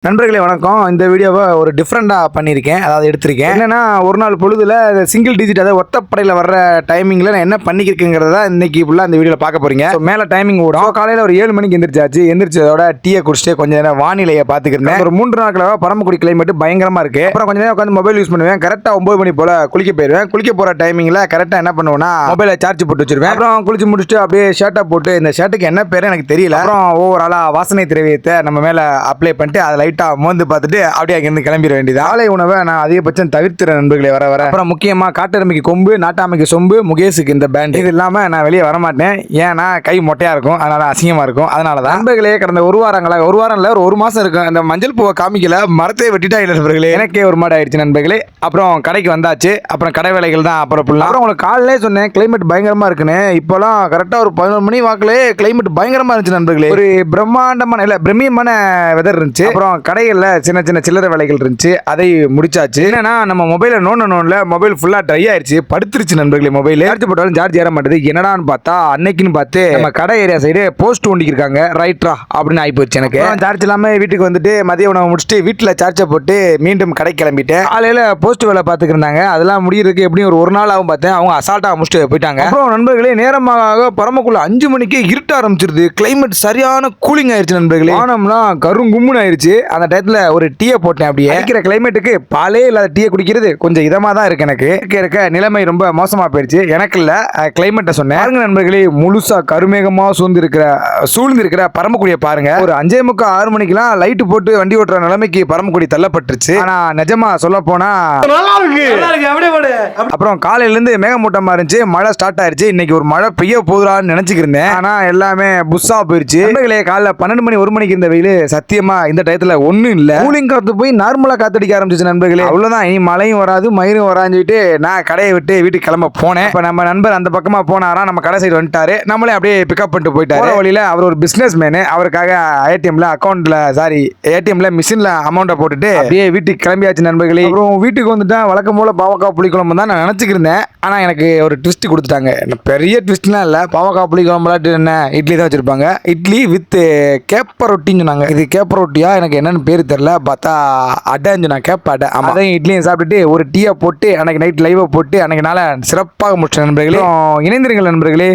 நண்பர்களே வணக்கம். இந்த வீடியோவை ஒரு டிஃப்ரெண்டாக பண்ணியிருக்கேன், அதாவது எடுத்திருக்கேன். என்னென்னா ஒரு நாள் பொழுதுல சிங்கிள் டிஜிட், அதாவது ஒத்தப்படையில் வர்ற டைமிங்கில் நான் என்ன பண்ணிக்கிறேங்கிறத இன்னைக்கு ஃபுல்லாக இந்த வீடியோவில் பார்க்க போகிறீங்க. மேலே டைமிங் ஓடும். காலையில் ஒரு 7 மணிக்கு எந்திரிச்சதோட டீயை குடிச்சிட்டு கொஞ்சம் நேரம் வானிலையை பார்த்துக்கிறேன். ஒரு 3 நாட்களாக பரமக்குடி கிளைமேட் பயங்கரமாக இருக்குது. அப்புறம் கொஞ்சம் நேரம் உட்காந்து மொபைல் யூஸ் பண்ணுவேன். கரெக்டாக 9 மணி போல் குளிக்க போயிடுவேன். குளிக்க போகிற டைமிங்கில் கரெக்டாக என்ன பண்ணுவேன்னா மொபைலை சார்ஜ் போட்டு வச்சிருவேன். அப்புறம் குளிச்சு முடிச்சுட்டு அப்படியே ஷர்ட்டை போட்டு, இந்த ஷர்ட்டுக்கு என்ன பேர் எனக்கு தெரியல, அப்புறம் ஓவராலாக வாசனை திரவியத்தை நம்ம மேலே அப்ளை பண்ணிட்டு அதை லைட்டாக மோந்து பார்த்துட்டு அப்படியே அங்கிருந்து கிளம்பிட வேண்டியது. ஆலை உணவை நான் அதிகபட்சம் தவிர்த்துறேன் நண்பர்களே. வர அப்புறம் முக்கியமா காட்டெருமைக்கு கொம்பு, நாட்டாமைக்கு சொம்பு, முகேஷுக்கு இந்த பேண்ட், இது இல்லாம நான் வெளியே வரமாட்டேன். ஏன்னா கை மொட்டையா இருக்கும், அதனால அசிங்கமா இருக்கும். அதனாலதான் நண்பர்களே கடந்த ஒரு வாரம் இல்ல ஒரு மாசம் இருக்கும் அந்த மஞ்சள் பூவை காமிக்கல, மரத்தை வெட்டிட்டா இல்லை நண்பர்களே. எனக்கே ஒரு மாடு ஆயிடுச்சு நண்பர்களே. அப்புறம் கடைக்கு வந்தாச்சு. அப்புறம் கடை வேலைகள் தான் அப்புறம் உங்களுக்கு காலையிலே சொன்னேன் கிளைமேட் பயங்கரமா இருக்குன்னு. இப்போலாம் கரெக்டா ஒரு 11 மணி வாக்கிலே கிளைமேட் பயங்கரமா இருந்துச்சு நண்பர்களே. ஒரு பிரம்மாண்டமான வெதர் இருந்துச்சு. அப்புறம் கடைகள்ல சின்ன சின்ன சில்லறை வேலைகள் இருந்துச்சு, அதை முடிச்சாச்சு. என்னன்னா நம்ம மொபைல நோண்டல மொபைல் ஃபுல்லா ட்ரை ஆயிடுச்சு, படுத்துருச்சு நண்பர்களே. மொபைல் சார்ஜ் போட்டாலும் சார்ஜ் ஏற மாட்டேது. என்னடான்னு பார்த்தா அன்னைக்குன்னு பார்த்து நம்ம கடை ஏரியா சைடு போஸ்ட் ஒண்டிக்கிருக்காங்க, ரைட்ரா அப்படின்னு ஆகி போச்சு. எனக்கு சார்ஜ் இல்லாம வீட்டுக்கு வந்துட்டு மதிய உணவு முடிச்சுட்டு வீட்டில் சார்ஜை போட்டு மீண்டும் கடை கிளம்பிட்டேன். காலையில போஸ்ட் வேலை பார்த்துக்கு இருந்தாங்க, அதெல்லாம் முடியறதுக்கு எப்படியும் ஒரு நாள் ஆகும் பார்த்தேன். அவங்க அசால்ட்டா முடிச்சுட்டு போயிட்டாங்க. அப்புறம் நண்பர்களே நேரமாக பரமக்குள்ள 5 மணிக்கு இருட்ட ஆரம்பிச்சிருது. கிளைமேட் சரியான கூலிங் ஆயிடுச்சு நண்பர்களே. வானம்லாம் கருங்கும்முன்னு ஆயிடுச்சு. அந்த டயத்துல ஒரு டீயை போட்டேன். அப்படியே அடிக்கிற கிளைமேட்டுக்கு பாலே இல்லாத டீயை குடிக்கிறது கொஞ்சம் இதமா தான் இருக்கு. எனக்கு இருக்க நிலைமை ரொம்ப மோசமா போயிடுச்சு. எனக்கு இல்ல கிளைமேட்டை சொன்னேன். பாருங்க நண்பர்களே, முழுசா கருமேகமா சூழ்ந்திருக்கிற பரமக்குடியை பாருங்க. ஒரு 5:45 6 மணிக்கெல்லாம் லைட் போட்டு வண்டி ஓட்டுற நிலைமைக்கு பரமக்குடி தள்ளப்பட்டுருச்சு. ஆனா நிஜமா சொல்ல போனா அப்புறம் காலையில இருந்து மேகமூட்டமா இருந்துச்சு, மழை ஸ்டார்ட் ஆயிருச்சு. இன்னைக்கு ஒரு மழை பெய்ய போகுதான்னு நினைச்சுக்கிருந்தேன். ஆனா எல்லாமே புஷ்ஷா போயிருச்சு. காலைல 12 மணி 1 மணிக்கு இந்த வெயில் சத்தியமா இந்த டயத்துல ஒண்ணும் இல்ல. கூலிங் காத்து போய் நார்மலா காத்தடிக்க ஆரம்பிச்சு நண்பர்களே. அவ்வளவுதான், இனி மழையும் வராது மயிரும் வரான்னு சொல்லிட்டு நான் கடையை விட்டு வீட்டுக்கு கிளம்ப போனேன். இப்ப நம்ம நண்பர் அந்த பக்கமா போனாரா, நம்ம கடை சைடு வந்துட்டாரு. நம்மளே அப்படியே பிக்கப் பண்ணிட்டு போயிட்டாரு. வழியில அவர் ஒரு பிசினஸ் மேனு, அவருக்காக ஏடிஎம்ல மிஷின்ல அமௌண்ட்டை போட்டுட்டு அப்படியே வீட்டுக்கு கிளம்பியாச்சு நண்பர்களே. அப்புறம் வீட்டுக்கு வந்துட்டா வழக்கம் போல பாவக்காய் புளிக்குழம்பு தான் நான் நினைச்சுக்கிருந்தேன். ஆனா எனக்கு ஒரு ட்விஸ்ட் கொடுத்துட்டாங்க. பெரிய ட்விஸ்ட்லாம் இல்ல, பாவக்காய் புளிக்குழம்புலாட்டு என்ன இட்லி தான் வச்சிருப்பாங்க. இட்லி வித் கேப்ப ரொட்டின்னு சொன்னாங்க. இது கேப்ப ரொட்டியா எனக்கு என்னன்னு பேரு தெரியல, பார்த்தா அடைஞ்சு நான் கேப்ப அடை. அதையும் இட்லியும் சாப்பிட்டுட்டு ஒரு டீயை போட்டு அன்னைக்கு நைட் லைவை போட்டு அன்னைக்கு நாளை சிறப்பாக முடிச்ச நண்பர்களே. இணைந்திருங்கள் நண்பர்களே.